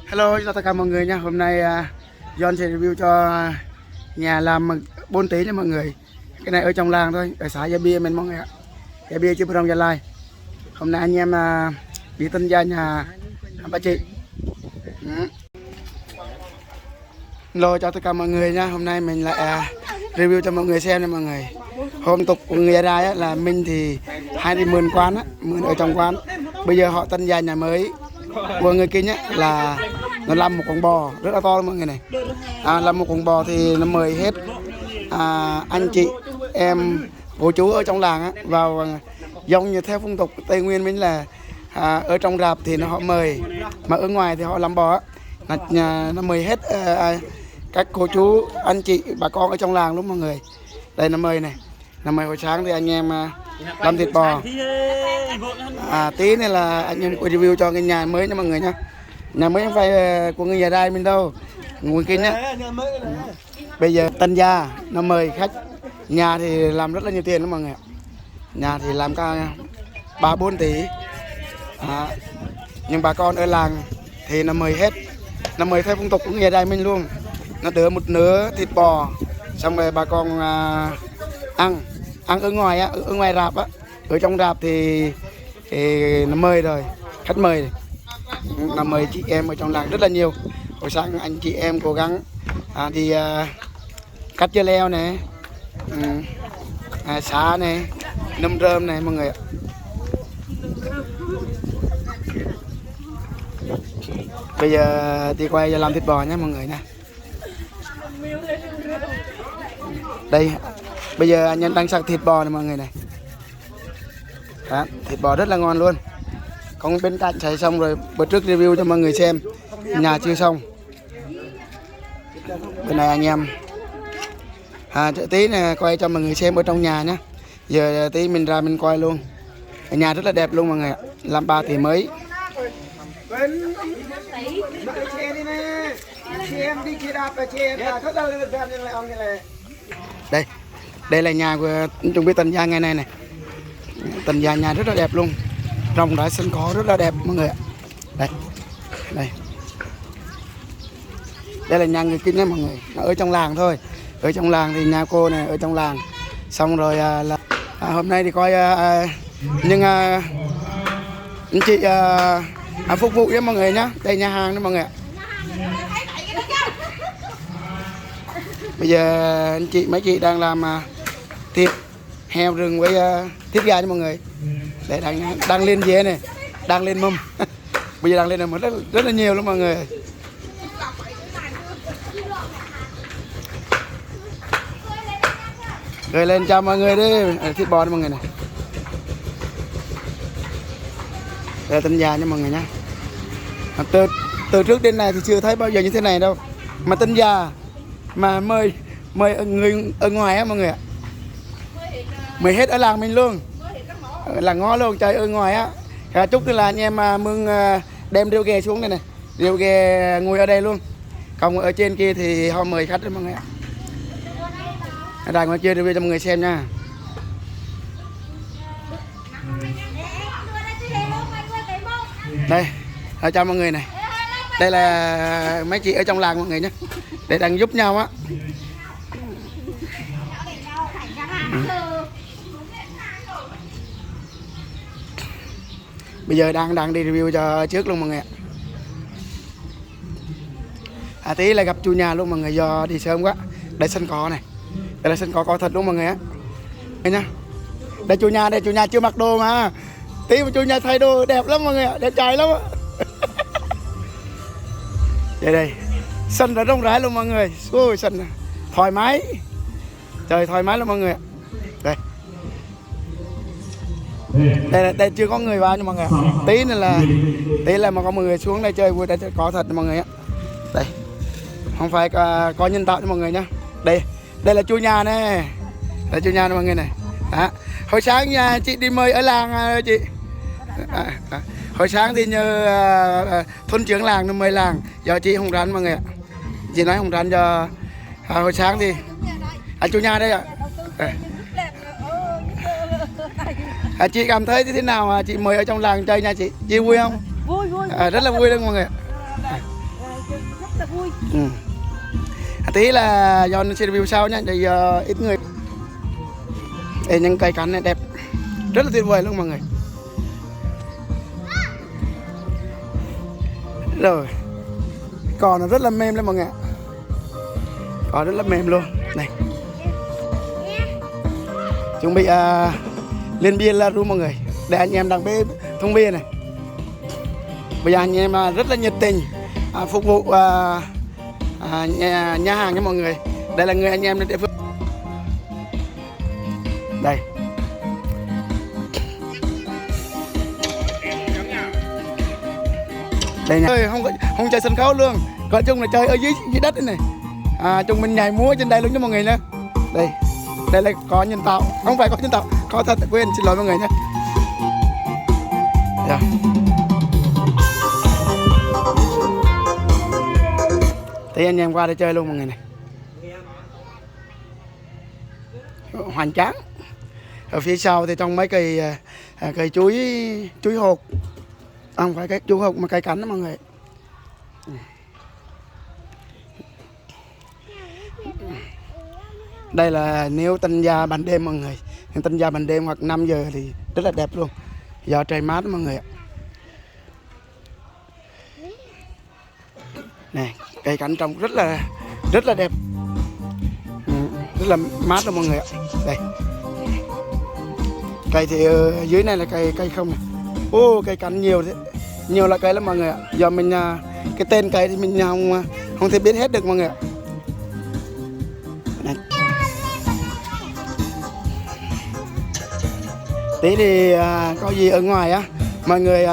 Hello, chào tất cả mọi người nha. Hôm nay John sẽ review cho nhà làm 4 tí nha mọi người. Cái này ở trong làng thôi, ở xã Gia Bia mình mọi người ạ. Gia Bia chứ Prong Gia Lai. Hôm nay anh em đi tân gia nhà bà chị. Hello chào tất cả mọi người nha. Hôm nay mình lại review cho mọi người xem nha mọi người. Hôm tục của người Gia Rai là mình thì hay đi mượn quán á, mượn ở trong quán. Bây giờ họ tân gia nhà mới của người kia nhé, là nó làm một con bò rất là to mọi người này. Làm một con bò thì nó mời hết anh chị em cô chú ở trong làng á, vào giống như theo phong tục Tây Nguyên mình là ở trong rạp thì họ mời, mà ở ngoài thì họ làm bò á, nó mời hết các cô chú anh chị bà con ở trong làng luôn mọi người. Đây nó mời này, nó mời hồi sáng thì anh em làm thịt bò. Tí này là anh em review cho cái nhà mới nha mọi người nhá. Nhà mới không phải của người Gia Rai mình đâu, người kia nhá. Bây giờ tân gia nó mời khách, nhà thì làm rất là nhiều tiền đó mọi người. Nhà thì làm cả 3-4 tỷ. Nhưng bà con ở làng thì nó mời hết, nó mời theo phong tục của người Gia Rai mình luôn. Nó đưa một nửa thịt bò, xong rồi bà con ăn ở ngoài á, ở ngoài rạp á. Ở trong rạp thì nó mời rồi, khách mời nó mời chị em ở trong làng rất là nhiều. Hồi sáng anh chị em cố gắng đi cắt dưa leo này, xá này, nấm rơm này mọi người ạ. Bây giờ đi quay làm thịt bò nhé mọi người nha. Đây bây giờ anh em đang sạc thịt bò này mọi người này. Đó, thịt bò rất là ngon luôn. Còn bên cạnh xay xong rồi, bữa trước review cho mọi người xem, nhà chưa xong. Bên này anh em tí này quay cho mọi người xem ở trong nhà nhé. Giờ tí mình ra mình quay luôn. Nhà rất là đẹp luôn mọi người ạ. Làm 3 tỷ mấy. Đây là nhà của chuẩn bị tân gia ngày nay này. Tân gia nhà rất là đẹp luôn, rồng rải sân cỏ rất là đẹp mọi người ạ. Đây là nhà người Kinh nha mọi người, nó ở trong làng thôi. Ở trong làng thì nhà cô này ở trong làng. Xong rồi là hôm nay thì coi nhưng anh chị phục vụ với mọi người nhá. Đây nhà hàng đó mọi người ạ. Bây giờ anh chị mấy chị đang làm thịt heo rừng với thịt gà cho mọi người. Để đang lên dế này, đang lên mâm. Bây giờ đang lên mâm rất là nhiều luôn mọi người. Rồi lên chào mọi người đi, thịt bò cho mọi người này. Đây là tân gia nha mọi người nhá. Từ trước đến nay thì chưa thấy bao giờ như thế này đâu. Mà tân gia mà mời người ở ngoài á mọi người ạ. Mời hết ở làng mình luôn, là ngó luôn chơi ở ngoài á. Chúc là anh em mừng đem rượu ghè xuống đây này, rượu ghè ngồi ở đây luôn. Còn ở trên kia thì họ mời khách đó mọi người ạ. Đang ngoài kia review cho mọi người xem nha. Đây, chào mọi người này. Đây là mấy chị ở trong làng mọi người nhé. Để đang giúp nhau á. Bây giờ đang đi review cho trước luôn mọi người ạ. Tí là gặp chủ nhà luôn mọi người, do đi sớm quá. Đây sân cỏ này, đây là sân cỏ thật luôn mọi người á. Đây nhá, đây chủ nhà chưa mặc đồ mà. Tí mà chủ nhà thay đồ đẹp lắm mọi người ạ, đẹp trai lắm á. Đây sân đã rộng rãi luôn mọi người. Ôi sân này thoải mái, trời thoải mái lắm mọi người ạ. Đây chưa có người vào nha mọi người. Tí là mà có mọi người xuống đây chơi vui, đây có thật mọi người á. Đây không phải có nhân tạo cho mọi người nhá. Đây là chủ nhà này, đây chủ nhà này mọi người này. Hồi sáng nhà chị đi mời ở làng chị. Hồi sáng thì nhờ thôn trưởng làng nó mời làng, giờ chị không rảnh mọi người ạ. Chị nói không rảnh cho hồi sáng thì chủ nhà đây ạ. Chị cảm thấy thế nào mà chị mời ở trong làng chơi nha chị vui không? Vui vui. Rất là vui luôn mọi người. Rất là vui. Tí là do sẽ review sau nha, thì ít người. Đây, những cây cảnh này đẹp, rất là tuyệt vời luôn mọi người. Rồi, cỏ nó rất là mềm luôn mọi người. Cỏ rất là mềm luôn. Này, chuẩn bị lên bia là luôn mọi người. Để anh em đang bê thùng bia này. Bây giờ anh em rất là nhiệt tình phục vụ nhà hàng nha mọi người. Đây là người anh em đến địa phương. Đây. Đây nha. Không chơi sân khấu luôn. Có chung là chơi ở dưới đất đây này. Chung mình nhảy múa trên đây luôn nha mọi người nhé. Đây. Đây là có nhân tạo, không phải có nhân tạo, có thật, quên, xin lỗi mọi người nhé. Dạ. Thì anh em qua đây chơi luôn mọi người này. Hoành tráng. Ở phía sau thì trong mấy cây chuối hột. Không phải cái chuối hột mà cây cánh đó mọi người. Đây là nếu Tân Gia ban đêm mọi người. Nếu Tân Gia ban đêm hoặc 5 giờ thì rất là đẹp luôn. Do trời mát đó mọi người ạ. Này, cây cảnh trong rất là đẹp. Rất là mát luôn mọi người ạ. Đây. Cây thì dưới này là cây không này. Cây cảnh nhiều thế. Nhiều loại cây lắm mọi người ạ. Do mình cái tên cây thì mình không thể biết hết được mọi người ạ. Này. Tí thì có gì ở ngoài á mọi người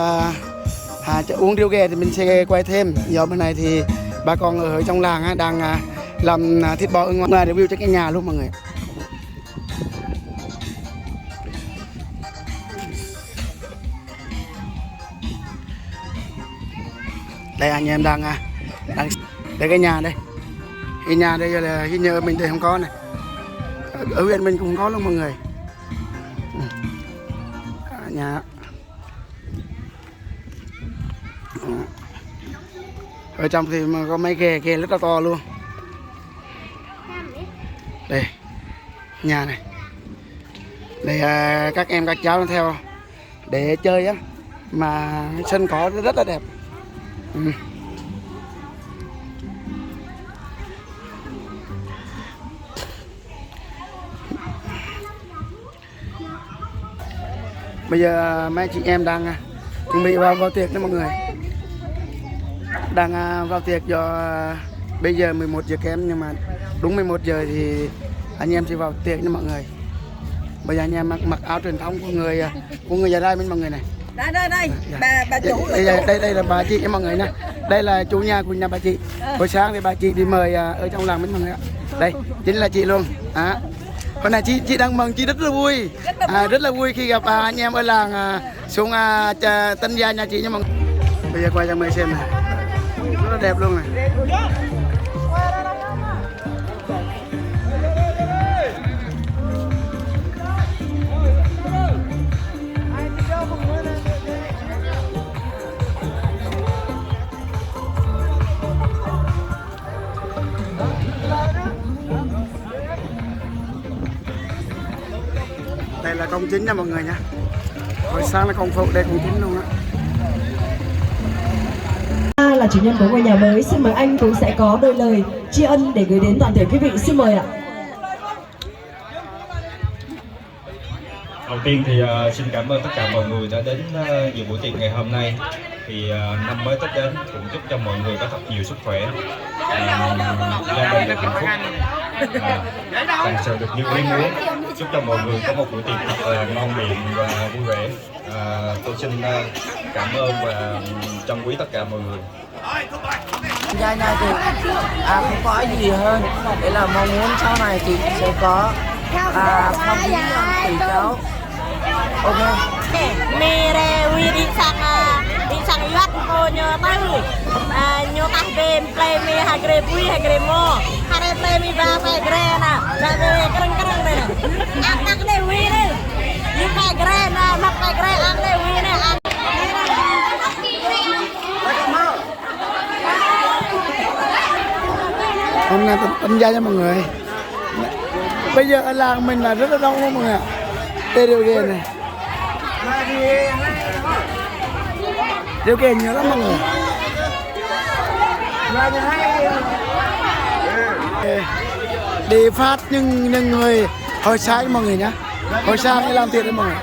uống rượu ghẹ thì mình sẽ quay thêm. Giờ bên này thì bà con ở trong làng đang làm thịt bò ở ngoài để review cho cái nhà luôn mọi người. Đây anh em đang đây cái nhà đây. Cái nhà đây là cái nhờ mình thì không có này. Ở huyện mình cũng có luôn mọi người. Nhà. Ở trong thì mà có mấy ghè rất là to luôn. Đây. Nhà này. Đây các em các cháu theo để chơi á, mà sân cỏ rất là đẹp. Bây giờ mấy chị em đang chuẩn bị vào tiệc đó mọi người. Đang vào tiệc do bây giờ 11 giờ kém, nhưng mà đúng 11 giờ thì anh em sẽ vào tiệc nha mọi người. Bây giờ anh em mặc áo truyền thống của người Gia Rai bên mọi người này. Đây, bà chủ. Đây là bà chị mọi người nè. Đây là chủ nhà của nhà bà chị. Hồi sáng thì bà chị đi mời ở trong làng bên mọi người ạ. Đây chính là chị luôn. Hôm nay chị đang mừng, chị rất là vui. Rất là vui khi gặp anh em ở làng xuống Tân Gia nhà chị nha mọi người. Bây giờ quay cho mọi người xem này. Rất là đẹp luôn này. Đây là công chính nha mọi người nha. Hồi sáng là công phụ, đây công chính luôn á. Là chủ nhân của ngôi nhà mới, xin mời anh cũng sẽ có đôi lời tri ân để gửi đến toàn thể quý vị, xin mời ạ. Đầu tiên thì xin cảm ơn tất cả mọi người đã đến dự buổi tiệc ngày hôm nay. Thì năm mới Tết đến cũng chúc cho mọi người có thật nhiều sức khỏe, gia đình được hạnh phúc, thành sự được như ý muốn. Chúc cho mọi người có một buổi tiệc thật là ngon miệng và vui vẻ. Tôi xin cảm ơn và trân quý tất cả mọi người. Gia nhà thì không có gì hơn, để là mong muốn sau này chị sẽ có không khí tỷ cháu. Ok. Mire wi đi sang yat cô nhớ tới nhớ tắt game play me hai game vui hai game mo hai play me ba phải game nè là về keren này ăn tắt đây wi đây đi phải game nè mặc phải game ăn đây wi này ăn Hôm nay tôi đánh giá cho mọi người. Bây giờ ở làng mình là rất là đông luôn mọi người ạ. Đây điều kiện này. Điều kiện nhiều lắm mọi người. Đi phát những người hồi sáng mọi người nhá. Hồi sáng đi làm tiền đấy mọi người.